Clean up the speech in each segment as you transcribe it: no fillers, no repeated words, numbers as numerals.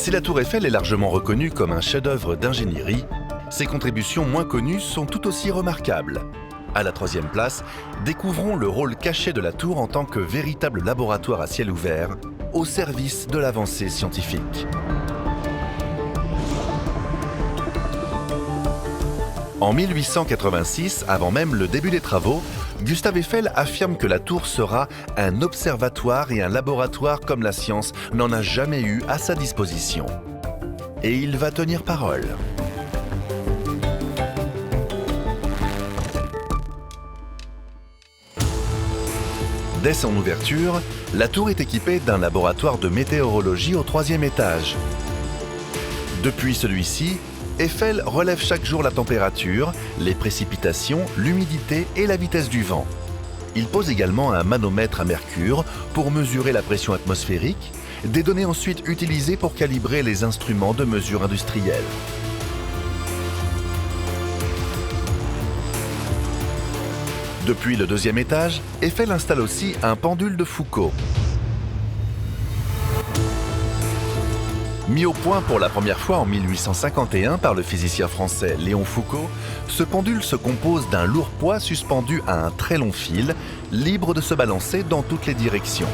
Si la tour Eiffel est largement reconnue comme un chef-d'œuvre d'ingénierie, ses contributions moins connues sont tout aussi remarquables. À la troisième place, découvrons le rôle caché de la tour en tant que véritable laboratoire à ciel ouvert, au service de l'avancée scientifique. En 1886, avant même le début des travaux, Gustave Eiffel affirme que la tour sera un observatoire et un laboratoire comme la science n'en a jamais eu à sa disposition. Et il va tenir parole. Dès son ouverture, la tour est équipée d'un laboratoire de météorologie au 3e étage. Depuis celui-ci, Eiffel relève chaque jour la température, les précipitations, l'humidité et la vitesse du vent. Il pose également un manomètre à mercure pour mesurer la pression atmosphérique, des données ensuite utilisées pour calibrer les instruments de mesure industriels. Depuis le 2e étage, Eiffel installe aussi un pendule de Foucault. Mis au point pour la première fois en 1851 par le physicien français Léon Foucault, ce pendule se compose d'un lourd poids suspendu à un très long fil, libre de se balancer dans toutes les directions.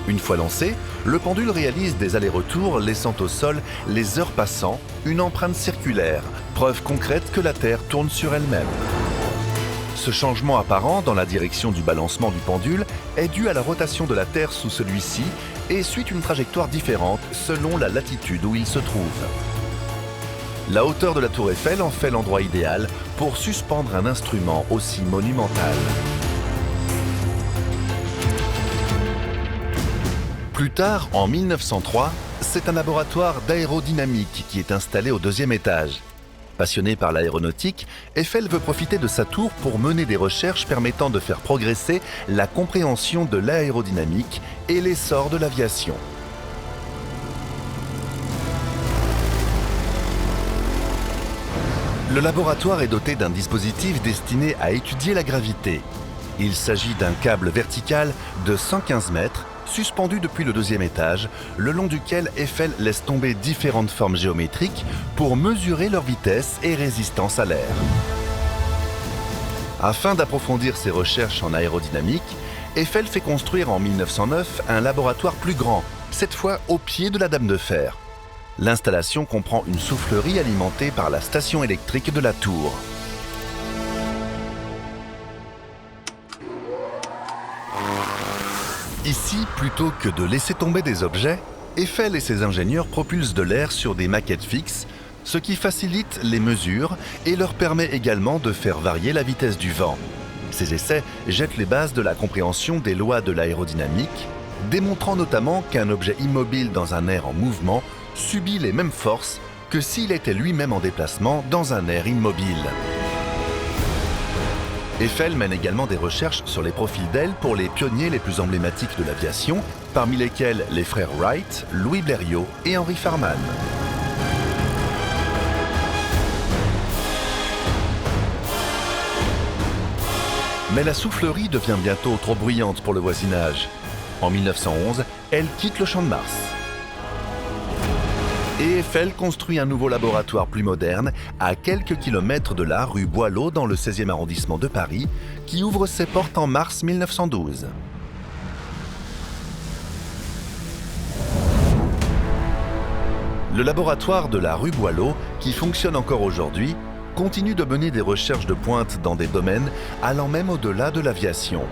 Une fois lancé, le pendule réalise des allers-retours laissant au sol, les heures passant, une empreinte circulaire, preuve concrète que la Terre tourne sur elle-même. Ce changement apparent dans la direction du balancement du pendule est dû à la rotation de la Terre sous celui-ci et suit une trajectoire différente selon la latitude où il se trouve. La hauteur de la tour Eiffel en fait l'endroit idéal pour suspendre un instrument aussi monumental. Plus tard, en 1903, c'est un laboratoire d'aérodynamique qui est installé au 2e étage. Passionné par l'aéronautique, Eiffel veut profiter de sa tour pour mener des recherches permettant de faire progresser la compréhension de l'aérodynamique et l'essor de l'aviation. Le laboratoire est doté d'un dispositif destiné à étudier la gravité. Il s'agit d'un câble vertical de 115 mètres, suspendu depuis le 2e étage, le long duquel Eiffel laisse tomber différentes formes géométriques pour mesurer leur vitesse et résistance à l'air. Afin d'approfondir ses recherches en aérodynamique, Eiffel fait construire en 1909 un laboratoire plus grand, cette fois au pied de la Dame de Fer. L'installation comprend une soufflerie alimentée par la station électrique de la tour. Ici, plutôt que de laisser tomber des objets, Eiffel et ses ingénieurs propulsent de l'air sur des maquettes fixes, ce qui facilite les mesures et leur permet également de faire varier la vitesse du vent. Ces essais jettent les bases de la compréhension des lois de l'aérodynamique, démontrant notamment qu'un objet immobile dans un air en mouvement subit les mêmes forces que s'il était lui-même en déplacement dans un air immobile. Eiffel mène également des recherches sur les profils d'ailes pour les pionniers les plus emblématiques de l'aviation, parmi lesquels les frères Wright, Louis Blériot et Henry Farman. Mais la soufflerie devient bientôt trop bruyante pour le voisinage. En 1911, elle quitte le Champ de Mars. Et Eiffel construit un nouveau laboratoire plus moderne à quelques kilomètres de là, rue Boileau, dans le 16e arrondissement de Paris, qui ouvre ses portes en mars 1912. Le laboratoire de la rue Boileau, qui fonctionne encore aujourd'hui, continue de mener des recherches de pointe dans des domaines allant même au-delà de l'aviation.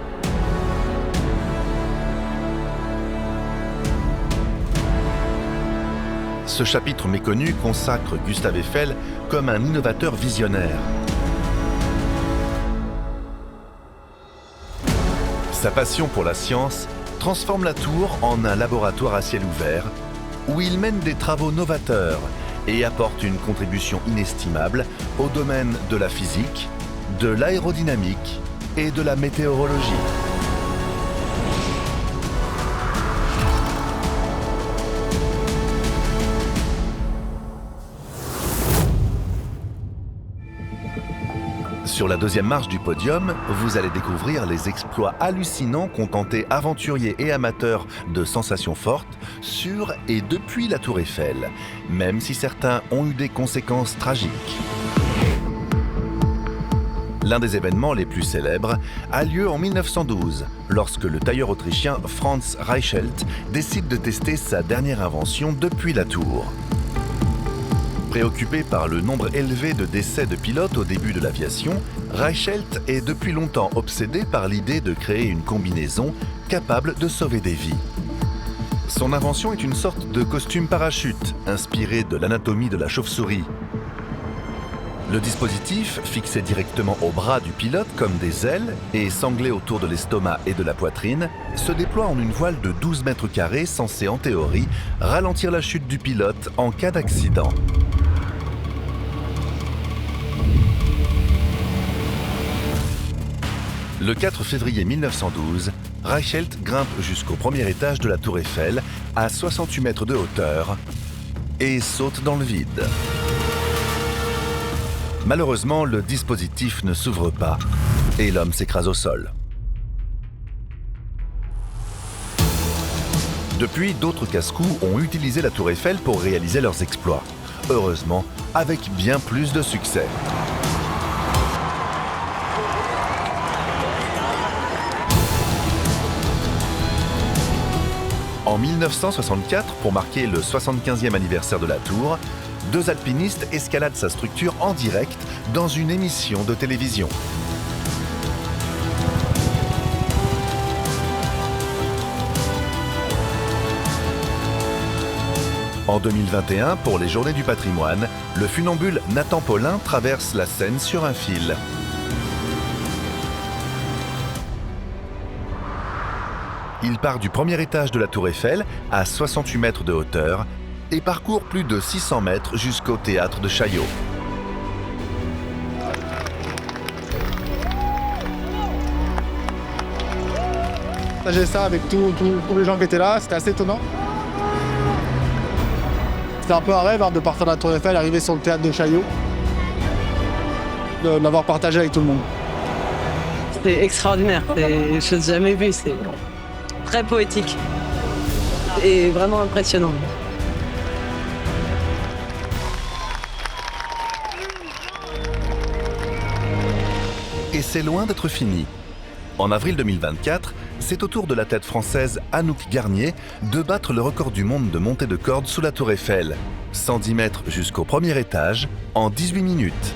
Ce chapitre méconnu consacre Gustave Eiffel comme un innovateur visionnaire. Sa passion pour la science transforme la tour en un laboratoire à ciel ouvert où il mène des travaux novateurs et apporte une contribution inestimable au domaine de la physique, de l'aérodynamique et de la météorologie. Sur Sur la deuxième marche du podium, vous allez découvrir les exploits hallucinants qu'ont tenté aventuriers et amateurs de sensations fortes sur et depuis la Tour Eiffel, même si certains ont eu des conséquences tragiques. L'un des événements les plus célèbres a lieu en 1912, lorsque le tailleur autrichien Franz Reichelt décide de tester sa dernière invention depuis la tour. Préoccupé par le nombre élevé de décès de pilotes au début de l'aviation, Reichelt est depuis longtemps obsédé par l'idée de créer une combinaison capable de sauver des vies. Son invention est une sorte de costume parachute, inspiré de l'anatomie de la chauve-souris. Le dispositif, fixé directement au bras du pilote comme des ailes et sanglé autour de l'estomac et de la poitrine, se déploie en une voile de 12 mètres carrés censée en théorie ralentir la chute du pilote en cas d'accident. Le 4 février 1912, Reichelt grimpe jusqu'au premier étage de la Tour Eiffel, à 68 mètres de hauteur, et saute dans le vide. Malheureusement, le dispositif ne s'ouvre pas et l'homme s'écrase au sol. Depuis, d'autres casse-cou ont utilisé la Tour Eiffel pour réaliser leurs exploits. Heureusement, avec bien plus de succès. En 1964, pour marquer le 75e anniversaire de la tour, 2 alpinistes escaladent sa structure en direct dans une émission de télévision. En 2021, pour les Journées du patrimoine, le funambule Nathan Paulin traverse la Seine sur un fil. Il part du premier étage de la Tour Eiffel, à 68 mètres de hauteur, et parcourt plus de 600 mètres jusqu'au théâtre de Chaillot. J'ai ça avec tous les gens qui étaient là, c'était assez étonnant. C'était un peu un rêve de partir de la Tour Eiffel, arriver sur le théâtre de Chaillot, de l'avoir partagé avec tout le monde. C'était extraordinaire, c'est des choses jamais vues, c'est très poétique et vraiment impressionnant. Et c'est loin d'être fini. En avril 2024, c'est au tour de l'athlète française Anouk Garnier de battre le record du monde de montée de corde sous la Tour Eiffel, 110 mètres jusqu'au premier étage, en 18 minutes.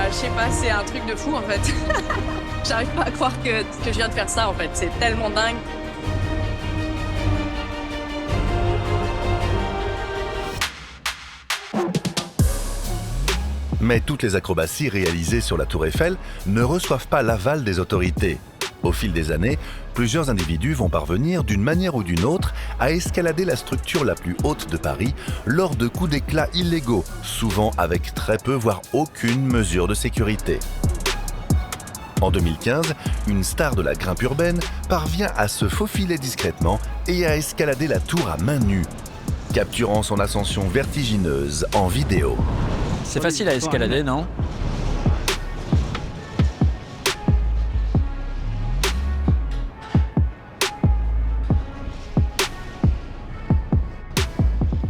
Je sais pas, c'est un truc de fou en fait. J'arrive pas à croire que je viens de faire ça en fait, c'est tellement dingue. Mais toutes les acrobaties réalisées sur la Tour Eiffel ne reçoivent pas l'aval des autorités. Au fil des années, plusieurs individus vont parvenir d'une manière ou d'une autre à escalader la structure la plus haute de Paris lors de coups d'éclat illégaux, souvent avec très peu voire aucune mesure de sécurité. En 2015, une star de la grimpe urbaine parvient à se faufiler discrètement et à escalader la tour à main nue, capturant son ascension vertigineuse en vidéo. C'est facile à escalader, non ?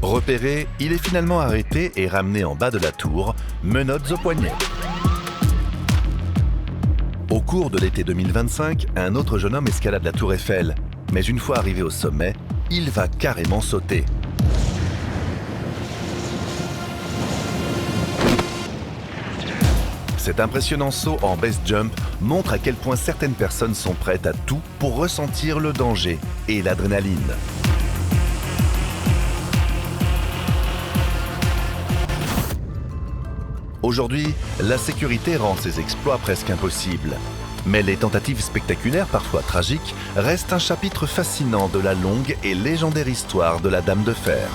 Repéré, il est finalement arrêté et ramené en bas de la tour, menottes aux poignets. Au cours de l'été 2025, un autre jeune homme escalade la Tour Eiffel. Mais une fois arrivé au sommet, il va carrément sauter. Cet impressionnant saut en base jump montre à quel point certaines personnes sont prêtes à tout pour ressentir le danger et l'adrénaline. Aujourd'hui, la sécurité rend ces exploits presque impossibles. Mais les tentatives spectaculaires, parfois tragiques, restent un chapitre fascinant de la longue et légendaire histoire de la Dame de Fer.